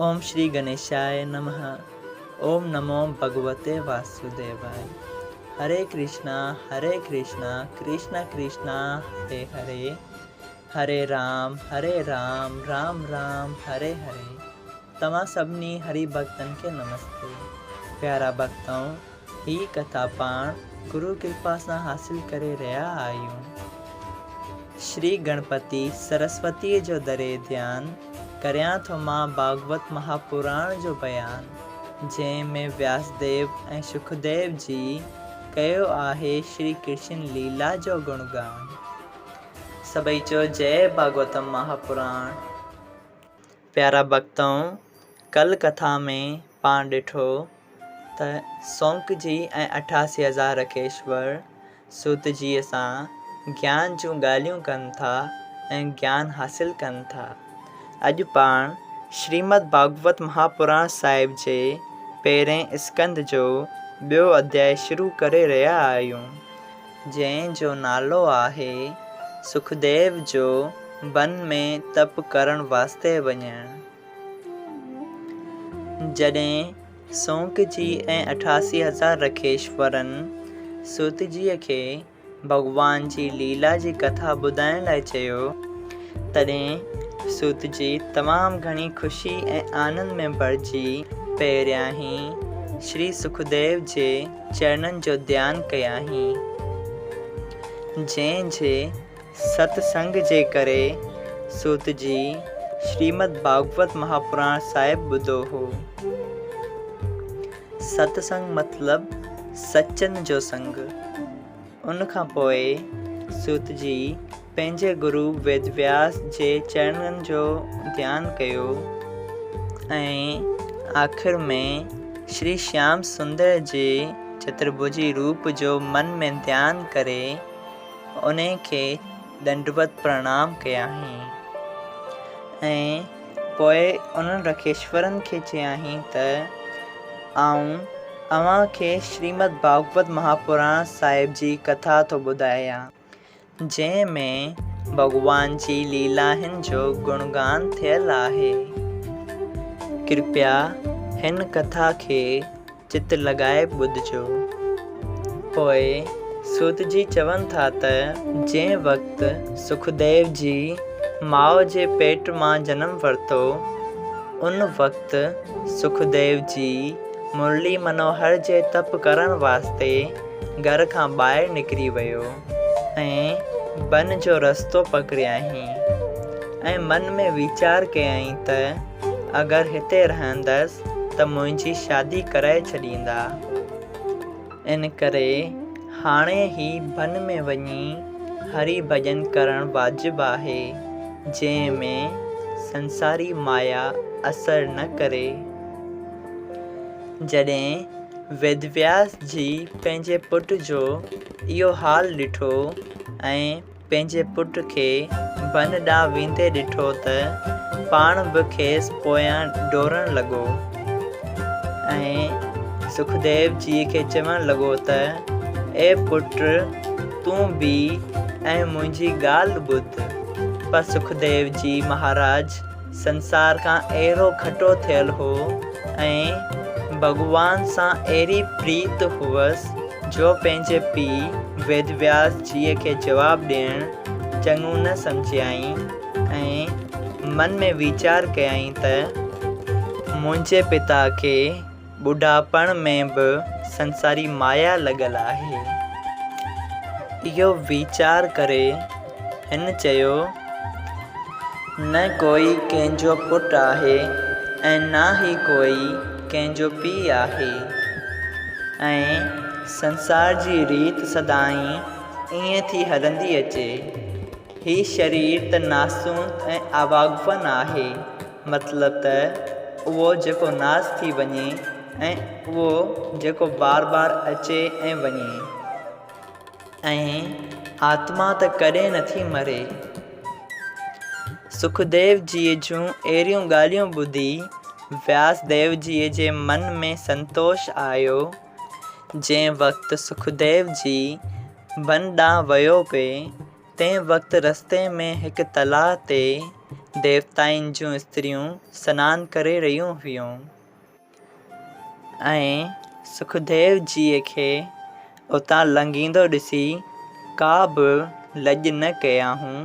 ओम श्री गणेशाय नमः। ओम नमो भगवते वासुदेवाय। हरे कृष्णा कृष्णा कृष्णा हरे हरे, हरे राम राम राम हरे हरे। तमा सबनी हरि भक्तन के नमस्ते। प्यारा भक्तों, ही कथा पाण गुरु कृपा से हासिल करे रहा आयूं। श्री गणपति सरस्वती जो दरे ध्यान करया थो मां भागवत महापुराण जो बयान, जंहिंमें व्यासदेव ऐं सुखदेव जी कयो आहे श्री कृष्ण लीला जो गुणगान। सभई चो जय भागवतम महापुराण। प्यारा भक्तों, कल कथा में पाण ॾिठो त सौंक जी ऐं 88,000 रखेश्वर सूत जीअ सां ज्ञान जूं ॻाल्हियूं कनि था ऐं ज्ञान हासिल कनि था। अॼु पाण श्रीमद् भागवत महापुराण साहिब जे पहिरें स्कंद जो ॿियो अध्याय शुरू करे रहिया आहियूं, जंहिंजो नालो आहे सुखदेव जो वन में तप करण वास्ते वञणु। जॾहिं सौंक जी ऐं 88,000 रखेश्वरनि सूत जीअ खे भॻवान जी लीला जी कथा ॿुधाइण लाइ चयो, तॾहिं सूत जी तमामु घणी ख़ुशी ऐं आनंद में भरिजी पहिरियां ई श्री सुखदेव जे चरणनि जो ध्यानु कयाहीं, जंहिंजे सत्संग जे करे सूत जी श्रीमद् भागवत महापुराण साहिब ॿुधो हो। सत्संग मतिलबु सचन जो संग। उन खां पोइ सूत जी पंहिंजे गुरु वेदव्यास जे चरणनि जो ध्यानु कयो ऐं आख़िर में श्री श्याम सुंदर जे चतुर्भुजी रूप जो मन में ध्यानु करे उन खे दंडवत प्रणाम कयाहीं ऐं पोइ उन्हनि रखेश्वरनि खे चयाहीं त आऊं अव्हां खे श्रीमद् भागवत महापुराण साहिब जी कथा थो ॿुधायां, जंहिंमें भॻवान जी लीलाहिन जो गुणगान थियल आहे। कृपया हिन कथा खे चित लॻाए ॿुधिजो। पोइ सूत जी चवनि था त जंहिं वक़्तु सुखदेव जी माउ जे पेट मां जनमु वरितो, उन वक़्तु सुखदेव जी मुरली मनोहर जे तप करण वास्ते घर खां ॿाहिरि निकिरी वियो ऐं वन जो रस्तो पकड़ियाहीं ऐं मन में वीचार कयाईं त अगरि हिते रहंदसि त मुंहिंजी शादी कराए छॾींदा। इन करे हाणे ई वन में वञी हरि भॼन करणु वाजिबु आहे, जंहिंमें संसारी माया असर न करे। जॾहिं वेदव्यास जी पंहिंजे पुट जो इहो हाल ॾिठो ऐं पंहिंजे पुट खे वन ॾांहुं वेंदे ॾिठो त पाण बि खेसि पोयां डोड़णु लॻो ऐं सुखदेव जी खे चवणु लॻो त ए पुट, तूं बि ऐं मुंहिंजी ॻाल्हि ॿुध। पर सुखदेव जी महाराज संसार खां अहिड़ो खटो थियल हो ऐं भॻवान सां अहिड़ी प्रीत हुअसि जो पंहिंजे पीउ वेदव्यास जीअ खे जवाबु ॾियणु चङो न सम्झियाईं ऐं मन में वीचार कयाईं त मुंहिंजे पिता खे ॿुढापण में बि संसारी माया लॻल आहे। इहो वीचार करे हिन चयो, न कोई कंहिंजो पुटु आहे ऐं न ई कोई कंहिंजो पीउ आहे ऐं संसार जी रीत सदाईं ईअं थी हलंदी अचे। हीउ शरीर त नासून ऐं अवागवन आहे, मतिलबु त उहो जेको नास थी वञे ऐं उहो जेको बार बार अचे ऐं वञे, ऐं आत्मा त कॾहिं नथी मरे। सुखदेव जीअ जूं अहिड़ियूं ॻाल्हियूं ॿुधी व्यासदेव जीअ जे मन में संतोष आयो। जंहिं वक़्तु सुखदेव जी वन ॾांहुं वियो पिए, तंहिं वक़्तु रस्ते में हिकु तलाउ ते देवताउनि जूं स्त्रियूं सनानु करे रहियूं हुयूं ऐं सुखदेव जीअ खे उतां लंघींदो ॾिसी का बि लॼ न कयाऊं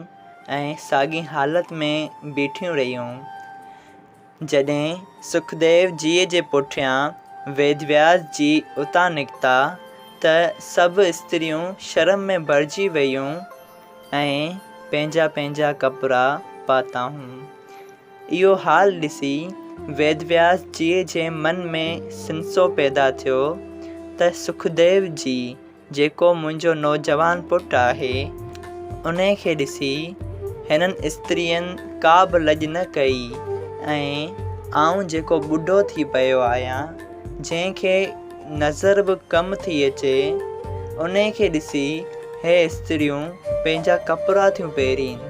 ऐं साॻी हालत में बीठियूं रहियूं। जॾहिं सुखदेव जीअ जे पुठियां वेदव्यास जी उतां निकिता त सभु स्त्रियूं शर्म में भरिजी वयूं ऐं पंहिंजा पंहिंजा कपिड़ा पाताऊं। इहो हाल ॾिसी वेदव्यास जीअ जे मन में सिंसो पैदा थियो त सुखदेव जी जेको मुंहिंजो नौजवान पुटु आहे उन खे ॾिसी हिननि स्त्रियुनि का बि लॼ न कई ऐं आउं जेको ॿुढो थी पियो आहियां जंहिंखे नज़र बि कम थी अचे उन खे ॾिसी हे स्त्रियूं पंहिंजा कपिड़ा थियूं पहिरीनि।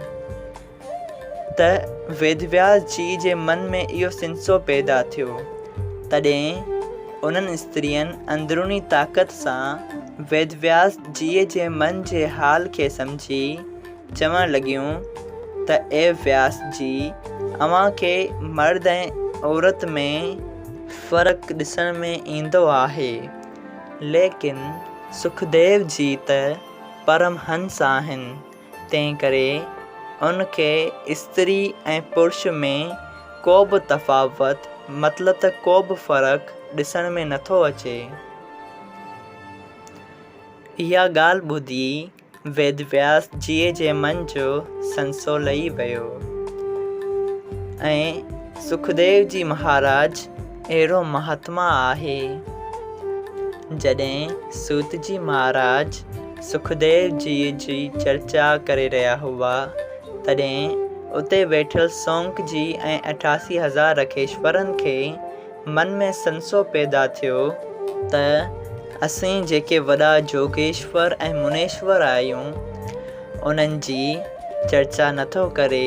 त वेदव्यास जी जे मन में इहो सिंसो पैदा थियो। तॾहिं उन्हनि स्त्रियुनि अंदरूनी ताक़त सां वेदव्यास जीअ जे मन जे हाल खे सम्झी चवणु लॻियूं त ए व्यास जी, अव्हां खे मर्द ऐं औरत में फ़र्क़ु ॾिसण में ईंदो आहे, लेकिन सुखदेव जी त परमहंस आहिनि, तंहिं करे उनखे स्त्री ऐं पुरुष में को बि तफ़ावत मतिलब त को बि फ़र्क़ु ॾिसण में नथो अचे। इहा ॻाल्हि ॿुधी वेदव्यास जीअ जे मन जो संसो लही वियो ऐं सुखदेव जी महाराज अहिड़ो महात्मा आहे। जॾहिं सूत जी महाराज सुखदेव जीअ जी चर्चा करे रहिया हुआ तॾहिं उते वेठल सौंक जी ऐं 88,000 रखेश्वरनि खे मन में संसो पैदा थियो त असीं जेके वॾा जोगेश्वर ऐं मुनेश्वर आहियूं उन्हनि जी चर्चा नथो करे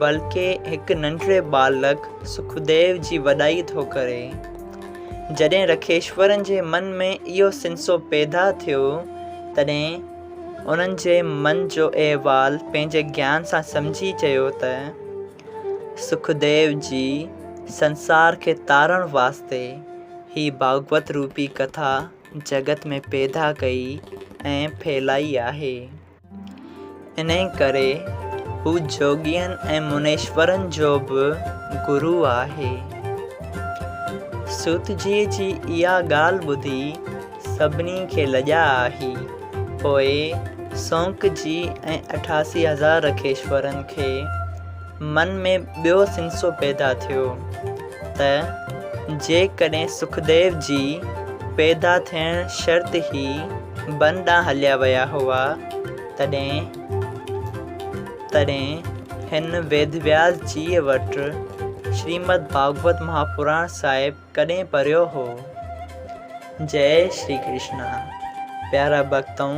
बल्कि हिकु नंढड़े बालक सुखदेव जी वॾाई थो करे। जॾहिं रखेश्वरनि जे मन में इहो सिंसो पैदा थियो तॾहिं उन्हनि जे मन जो अहिवाल पंहिंजे ज्ञान सां सम्झी चयो त सुखदेव जी संसार खे तारण वास्ते ही भागवत रूपी कथा जगत में पैदा कई ऐं फैलाई आहे। इन करे हू जोगियनि ऐं मुनेश्वरनि जो बि गुरु आहे। सूत जीअ जी इहा ॻाल्हि ॿुधी सभिनी खे लॼा आई। पोइ सौंक जी ऐं 88,000 रखेश्वरनि खे मन में ॿियो सिंसो पैदा थियो त जेकॾहिं सुखदेव जी पैदा थियण शर्त ई बन ॾांहुं हलिया विया हुआ तॾहिं हिन वेदव्यास जीअ वटि श्रीमद् भागवत महापुराण साहिब कॾहिं पढ़ियो हो। जय श्री कृष्णा। प्यारा भक्तों,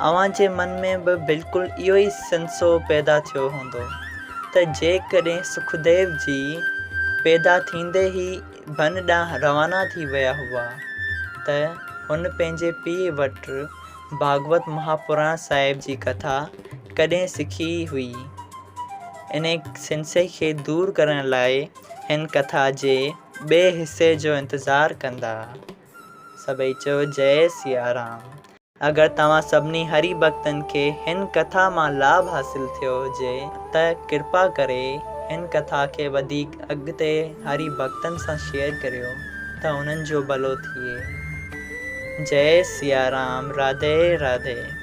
अव्हां जे मन में बि बिल्कुलु इहो ई सिंसो पैदा थियो हूंदो त जेकॾहिं सुखदेव जी पैदा थींदे ई बन ॾांहुं रवाना थी विया हुआ त हुन पंहिंजे पीउ वटि भागवत महापुराण साहिब जी कथा कॾहिं सिखी हुई। इन सिंसे खे दूर करण लाइ हिन कथा जे ॿिए हिसे जो इंतज़ारु कंदा। सभई चओ जय सियाराम। अगरि तव्हां सभिनी हरि भक्तनि खे हिन कथा मां लाभ हासिल थियो हुजे त कृपा करे हिन कथा खे वधीक अॻिते हरि भक्तनि सां शेयर करियो त उन्हनि जो भलो थिए। जय सियाराम। राधे राधे।